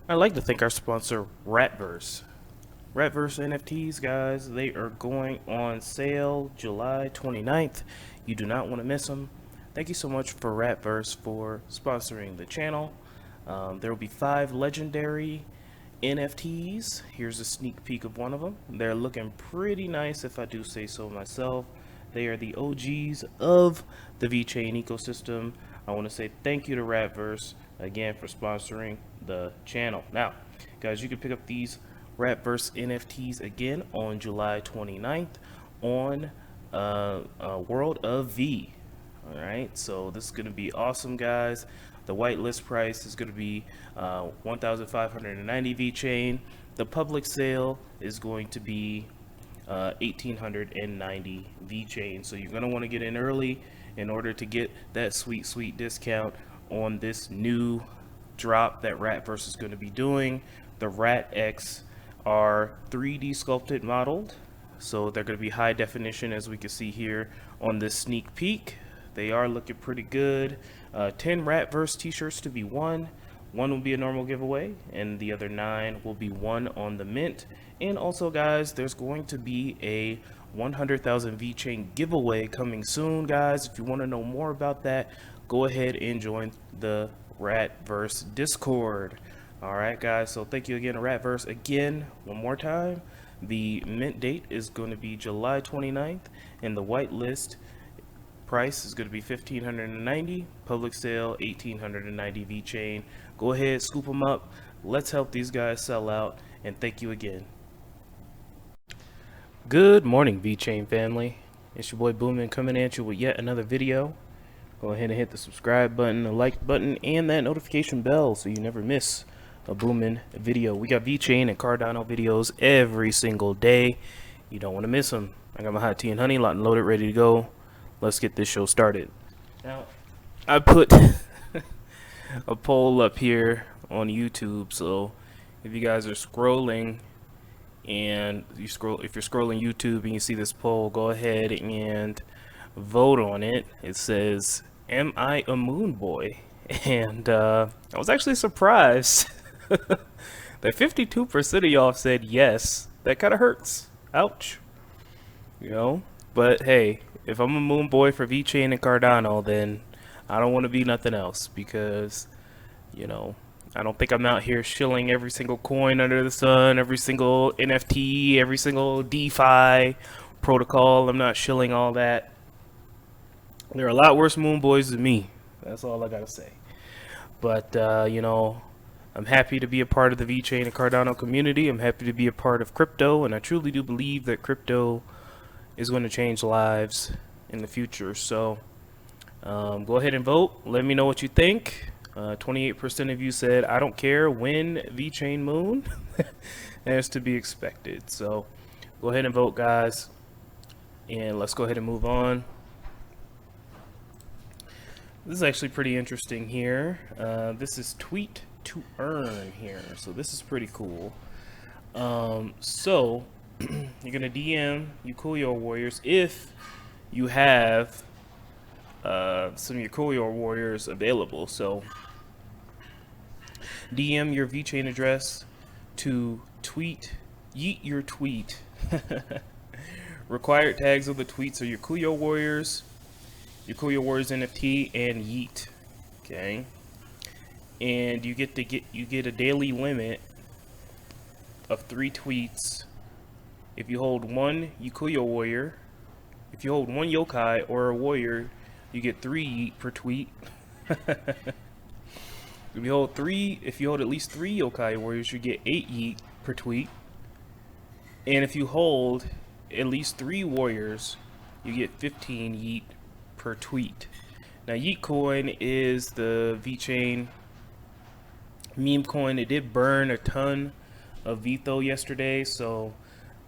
I'd like to thank our sponsor, Ratverse. Ratverse NFTs, guys, they are going on sale July 29th. You do not want to miss them. Thank you so much for Ratverse for sponsoring the channel. There will be 5 legendary NFTs. Here's a sneak peek of one of them. They're looking pretty nice, if I do say so myself. They are the OGs of the VeChain ecosystem. I want to say thank you to Ratverse again for sponsoring the channel. Now, guys, you can pick up these Ratverse NFTs again on July 29th on World of V. All right, so this is going to be awesome, guys. The whitelist price is going to be 1,590 VeChain. The public sale is going to be 1,890 VeChain. So you're going to want to get in early in order to get that sweet discount on this new drop that Ratverse is going to be doing. The Rat X are 3D sculpted modeled, so they're going to be high definition, as we can see here on this sneak peek. They are looking pretty good. 10 Ratverse t-shirts to be won. One will be a normal giveaway, and the other 9 will be won on the mint. And also, guys, there's going to be a 100,000 VeChain giveaway coming soon, guys. If you want to know more about that, go ahead and join the Ratverse Discord. Alright, guys, so thank you again to Ratverse. Again, one more time, the mint date is going to be July 29th, and the whitelist price is going to be 1,590. Public sale 1,890 VeChain. Go ahead, scoop them up. Let's help these guys sell out, and thank you again. Good morning, VeChain family. It's your boy Boomin coming at you with yet another video. Go ahead and hit the subscribe button, the like button, and that notification bell so you never miss a Boomin video. We got VeChain and Cardano videos every single day. You don't want to miss them. I got my hot tea and honey locked and loaded, ready to go. Let's get this show started. Now, I put a poll up here on YouTube, so if you guys are scrolling and if you're scrolling YouTube and you see this poll, go ahead and vote on it. It says, "Am I a MoonBoy?" And I was actually surprised that 52% of y'all said yes. That kind of hurts. Ouch. You know, but hey, if I'm a MoonBoy for VeChain and Cardano, then I don't want to be nothing else, because, you know, I don't think I'm out here shilling every single coin under the sun, every single NFT, every single DeFi protocol. I'm not shilling all that. There are a lot worse MoonBoys than me. That's all I gotta say. But, you know, I'm happy to be a part of the VeChain and Cardano community. I'm happy to be a part of crypto, and I truly do believe that crypto is going to change lives in the future. So go ahead and vote. Let me know what you think. 28% of you said, "I don't care when VeChain Moon." That's to be expected. So go ahead and vote, guys, and let's go ahead and move on. This is actually pretty interesting here. This is tweet to earn here, so this is pretty cool. So you're gonna DM Yokai Warriors if you have some Yokai Warriors available. So DM your VeChain address to tweet, yeet your tweet. Required tags of the tweets are Yokai Warriors, Yokai Warriors NFT, and yeet. Okay, and you get a daily limit of 3 tweets. If you hold one Yokai Warrior, if you hold one Yokai or a Warrior, you get 3 yeet per tweet. If you hold at least 3 Yokai Warriors, you get 8 yeet per tweet. And if you hold at least 3 Warriors, you get 15 yeet per tweet. Now, yeet coin is the VeChain meme coin. It did burn a ton of VTHO yesterday, so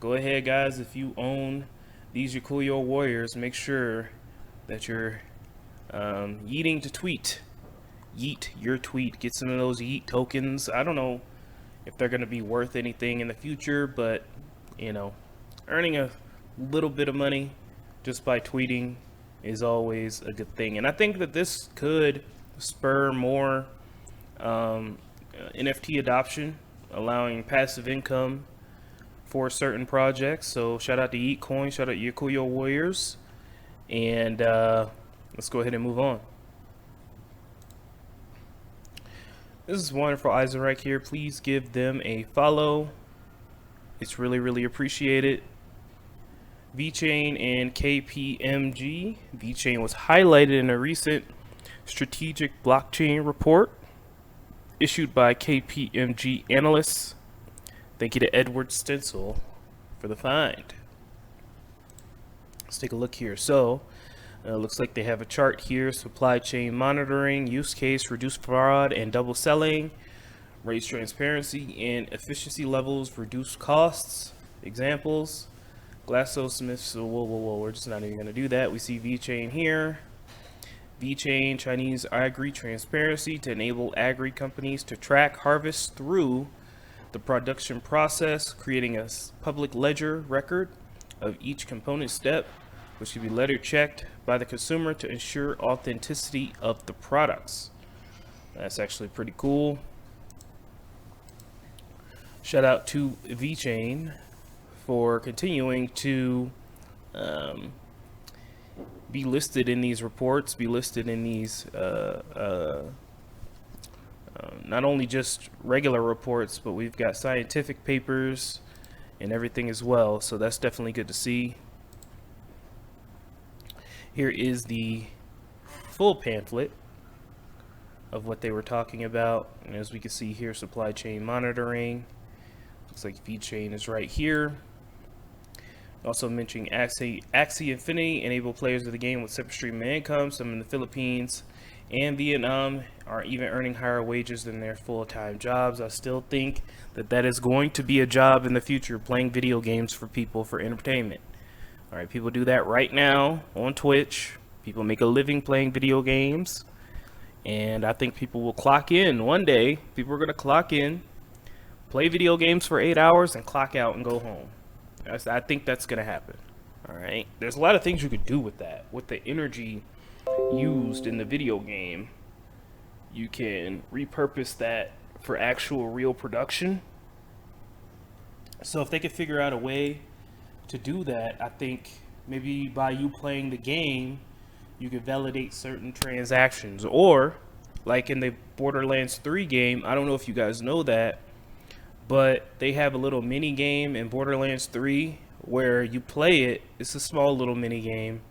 go ahead, guys. If you own these Yokai Warriors, make sure that you're yeeting to tweet. Yeet your tweet. Get some of those yeet tokens. I don't know if they're going to be worth anything in the future, but, you know, earning a little bit of money just by tweeting is always a good thing. And I think that this could spur more NFT adoption, allowing passive income for certain projects. So shout out to Eatcoin, shout out to Yokai Warriors, and let's go ahead and move on. This is wonderful Eisenreich here. Please give them a follow. It's really appreciated. VeChain and KPMG. VeChain was highlighted in a recent strategic blockchain report issued by KPMG analysts. Thank you to Edward Stencil for the find. Let's take a look here. So looks like they have a chart here: supply chain monitoring, use case, reduce fraud and double selling, raise transparency and efficiency levels, reduce costs. Examples: GlaxoSmithKline. So whoa, we're just not even going to do that. We see VeChain here. VeChain, Chinese agri transparency to enable agri companies to track harvests through the production process, creating a public ledger record of each component step, which can be letter checked by the consumer to ensure authenticity of the products. That's actually pretty cool. Shout out to VeChain for continuing to be listed in these reports, be listed in these not only just regular reports, but we've got scientific papers and everything as well. So that's definitely good to see. Here is the full pamphlet of what they were talking about. And as we can see here, supply chain monitoring. Looks like VeChain is right here. Also mentioning Axie Infinity, enable players of the game with separate stream of income. Some in the Philippines and Vietnam are even earning higher wages than their full-time jobs. I still think that that is going to be a job in the future, playing video games for people for entertainment. All right, people do that right now on Twitch. People make a living playing video games, and I think people will clock in one day. People are going to clock in, play video games for 8 hours, and clock out and go home. I think that's going to happen. All right, there's a lot of things you could do with that. With the energy used in the video game, you can repurpose that for actual real production. So if they could figure out a way to do that, I think maybe by you playing the game, you could validate certain transactions. Or like in the Borderlands 3 game, I don't know if you guys know that, but they have a little mini game in Borderlands 3 where you play it. It's a small little mini game.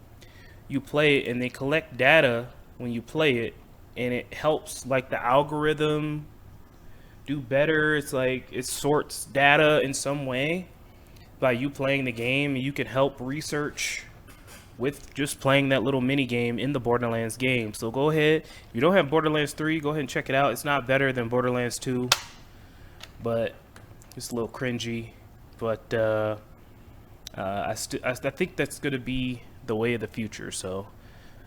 You play it and they collect data when you play it, and it helps like the algorithm do better. It's like it sorts data in some way by you playing the game. You can help research with just playing that little mini game in the Borderlands game. So go ahead, if you don't have Borderlands 3, go ahead and check it out. It's not better than Borderlands 2, but it's a little cringy. But I think that's gonna be the way of the future. So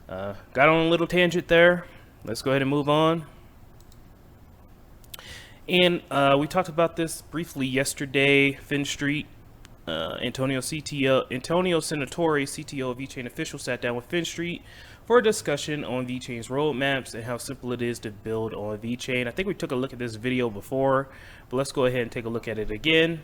got on a little tangent there. Let's go ahead and move on. And we talked about this briefly yesterday. FinStreet, Antonio Senatori, CTO of VeChain Official, sat down with FinStreet for a discussion on VeChain's roadmaps and how simple it is to build on VeChain. I think we took a look at this video before, but let's go ahead and take a look at it again.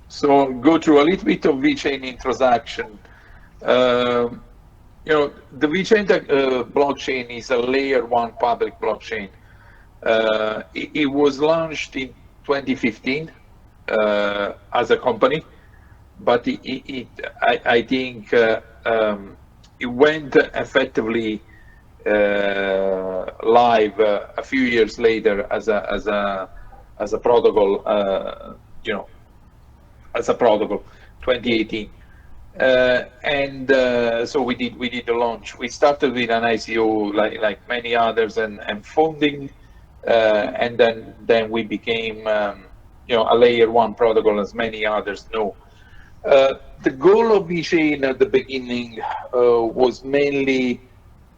So go through a little bit of VeChain introduction. You know, the VeChain blockchain is a layer 1 public blockchain. It was launched in 2015 as a company, but I think it went effectively live a few years later as a protocol. You know, as a protocol, 2018. So we did the launch. We started with an ICO like many others and funding, and then we became you know, a layer 1 protocol, as many others know. The goal of VeChain at the beginning was mainly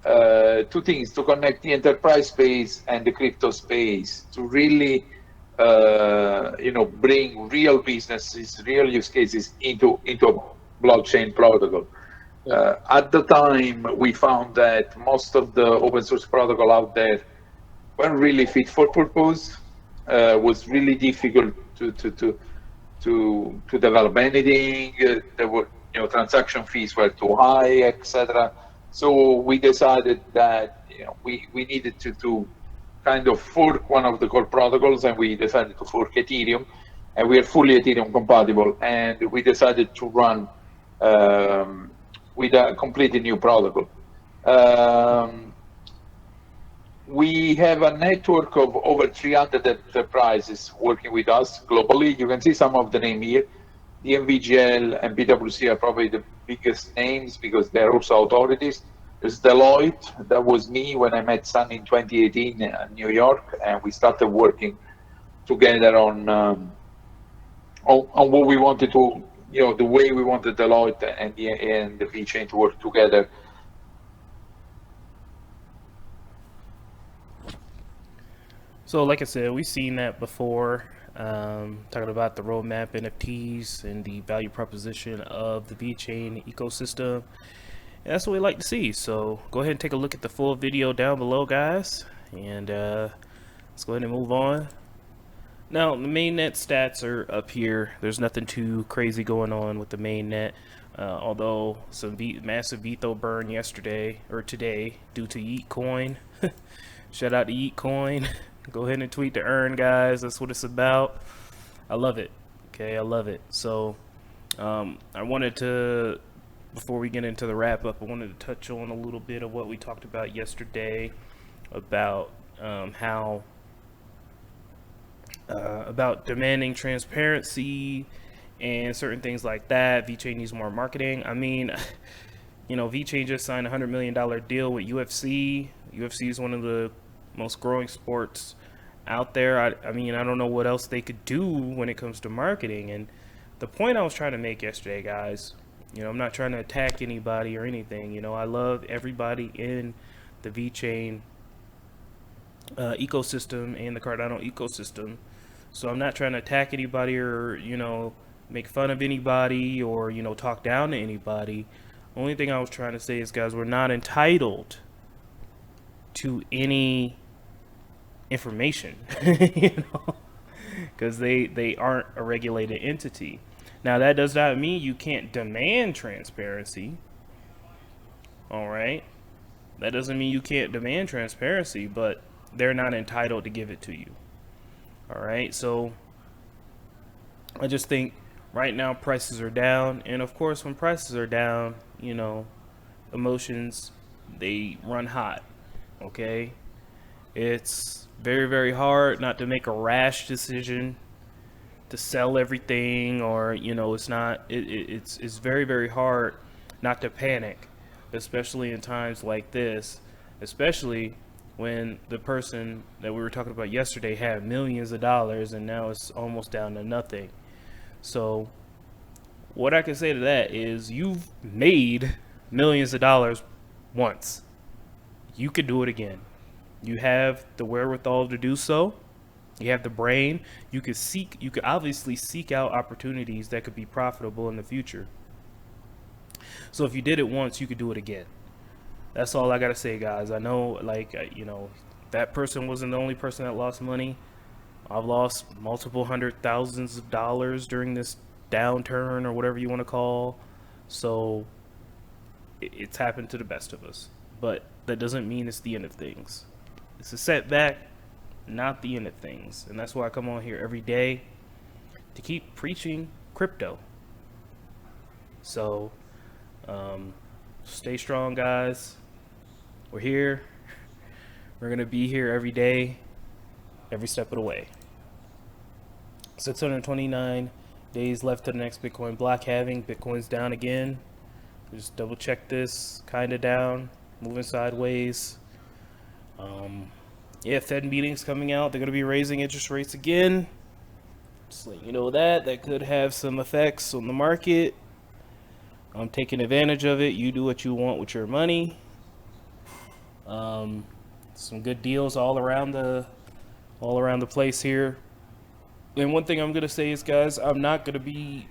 two things: to connect the enterprise space and the crypto space, to really you know, bring real businesses, real use cases into blockchain protocol. At the time, we found that most of the open source protocol out there weren't really fit for purpose. Was really difficult to develop anything. There were, transaction fees were too high, etc. So we decided that we needed to kind of fork one of the core protocols, and we decided to fork Ethereum, and we are fully Ethereum compatible, and we decided to run with a completely new protocol. We have a network of over 300 enterprises working with us globally. You can see some of the name here. DMVGL and PwC are probably the biggest names because they're also authorities. There's Deloitte. That was me when I met Sun in 2018 in New York, and we started working together on what we wanted to, the way we wanted Deloitte and the VeChain to work together. So like I said, we've seen that before, talking about the roadmap, NFTs, and the value proposition of the VeChain ecosystem. And that's what we like to see. So go ahead and take a look at the full video down below, guys. And let's go ahead and move on. Now, the mainnet stats are up here. There's nothing too crazy going on with the mainnet. Although some massive VTHO burn yesterday, or today, due to Yeet Coin. Shout out to Yeet Coin. Go ahead and tweet to earn, guys. That's what it's about. I love it. Okay, I love it. So I wanted to, before we get into the wrap up, I wanted to touch on a little bit of what we talked about yesterday about how about demanding transparency and certain things like that. VeChain needs more marketing. I mean, VeChain just signed a $100 million deal with UFC. UFC is one of the most growing sports out there. I mean, I don't know what else they could do when it comes to marketing. And the point I was trying to make yesterday, guys, I'm not trying to attack anybody or anything. I love everybody in the VeChain ecosystem and the Cardano ecosystem. So I'm not trying to attack anybody or, make fun of anybody or, talk down to anybody. Only thing I was trying to say is, guys, we're not entitled to any information, because they aren't a regulated entity. Now, that does not mean you can't demand transparency. All right, that doesn't mean you can't demand transparency, but they're not entitled to give it to you. All right, so I just think right now prices are down, and of course when prices are down, emotions, they run hot. Okay, it's very, very hard not to make a rash decision to sell everything, or it's very, very hard not to panic, especially in times like this, especially when the person that we were talking about yesterday had millions of dollars and now it's almost down to nothing. So what I can say to that is, you've made millions of dollars once. You could do it again. You have the wherewithal to do so. You have the brain. You could obviously seek out opportunities that could be profitable in the future. So if you did it once, you could do it again. That's all I gotta say, guys. I know, that person wasn't the only person that lost money. I've lost multiple hundred thousands of dollars during this downturn, or whatever you want to call. So it's happened to the best of us, but that doesn't mean it's the end of things. It's a setback, not the end of things. And that's why I come on here every day to keep preaching crypto. So stay strong, guys. We're here. We're gonna be here every day, every step of the way. 629 days left to the next Bitcoin block halving. Bitcoin's down again. Just double check this, kinda down, moving sideways. Yeah, Fed meetings coming out. They're gonna be raising interest rates again. Just let you know that could have some effects on the market. I'm taking advantage of it. You do what you want with your money. Some good deals all around the place here. And one thing I'm gonna say is, guys, I'm not gonna be,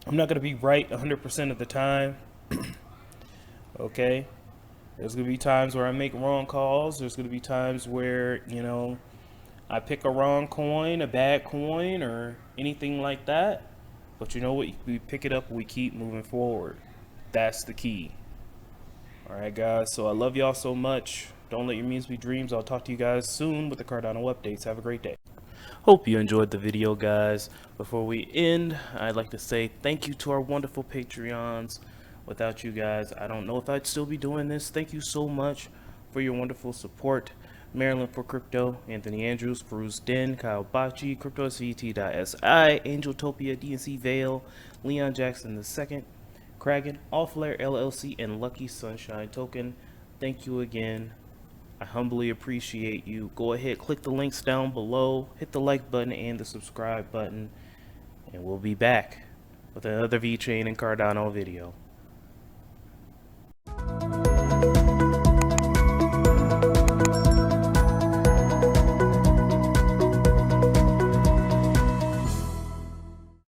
I'm not going to be right 100% of the time. Okay? There's going to be times where I make wrong calls. There's going to be times where, you know, I pick a wrong coin, a bad coin, or anything like that. But you know what? We pick it up and we keep moving forward. That's the key. Alright, guys. So I love y'all so much. Don't let your means be dreams. I'll talk to you guys soon with the Cardano updates. Have a great day. Hope you enjoyed the video, guys. Before we end, I'd like to say thank you to our wonderful Patreons. Without you guys, I don't know if I'd still be doing this. Thank you so much for your wonderful support. Maryland for Crypto, Anthony Andrews, Bruce Den, Kyle Bocci, CryptoSVT.si, Angeltopia, DNC Vale, Leon Jackson II, Kragan, Allflare LLC, and Lucky Sunshine Token. Thank you again. I humbly appreciate you. Go ahead, click the links down below, hit the like button and the subscribe button, and we'll be back with another VeChain and Cardano video.